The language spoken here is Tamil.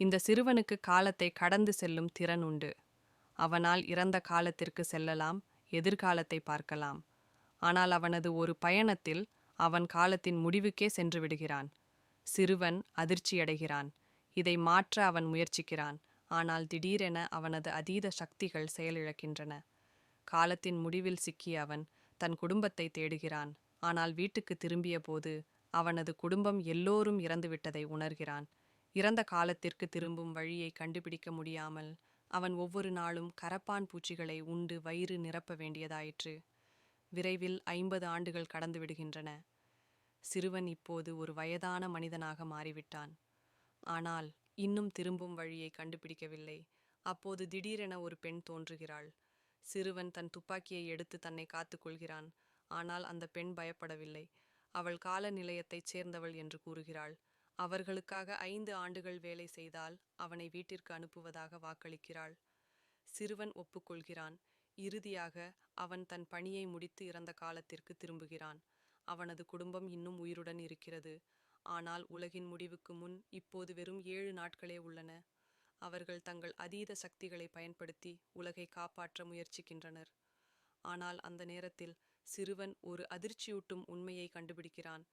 இந்த சிறுவனுக்கு காலத்தை கடந்து செல்லும் திறன் உண்டு. அவனால் இறந்த காலத்திற்கு செல்லலாம், எதிர்காலத்தை பார்க்கலாம். ஆனால் அவனது ஒரு பயணத்தில் அவன் காலத்தின் முடிவுக்கே சென்று விடுகிறான். சிறுவன் அதிர்ச்சியடைகிறான். இதை மாற்ற அவன் முயற்சிக்கிறான். ஆனால் திடீரென அவனது அதீத சக்திகள் செயலிழக்கின்றன. காலத்தின் முடிவில் சிக்கிய அவன் தன் குடும்பத்தை தேடுகிறான். ஆனால் வீட்டுக்கு திரும்பிய போது அவனது குடும்பம் எல்லோரும் இறந்துவிட்டதை உணர்கிறான். இறந்த காலத்திற்கு திரும்பும் வழியை கண்டுபிடிக்க முடியாமல் அவன் ஒவ்வொரு நாளும் கரப்பான் பூச்சிகளை உண்டு வயிறு நிரப்ப வேண்டியதாயிற்று. விரைவில் 50 ஆண்டுகள் கடந்து விடுகின்றன. சிறுவன் இப்போது ஒரு வயதான மனிதனாக மாறிவிட்டான். ஆனால் இன்னும் திரும்பும் வழியை கண்டுபிடிக்கவில்லை. அப்போது திடீரென ஒரு பெண் தோன்றுகிறாள். சிறுவன் தன் துப்பாக்கியை எடுத்து தன்னை காத்துக் கொள்கிறான். ஆனால் அந்த பெண் பயப்படவில்லை. அவள் கால நிலையத்தைச் சேர்ந்தவள் என்று கூறுகிறாள். அவர்களுக்காக 5 ஆண்டுகள் வேலை செய்தால் அவனை வீட்டிற்கு அனுப்புவதாக வாக்களிக்கிறாள். சிறுவன் ஒப்புக்கொள்கிறான். இறுதியாக அவன் தன் பணியை முடித்து இறந்த காலத்திற்கு திரும்புகிறான். அவனது குடும்பம் இன்னும் உயிருடன் இருக்கிறது. ஆனால் உலகின் முடிவுக்கு முன் இப்போது வெறும் 7 நாட்களே உள்ளன. அவர்கள் தங்கள் அதீத சக்திகளை பயன்படுத்தி உலகை காப்பாற்ற முயற்சிக்கின்றனர். ஆனால் அந்த நேரத்தில் சிறுவன் ஒரு அதிர்ச்சியூட்டும் உண்மையை கண்டுபிடிக்கிறான்.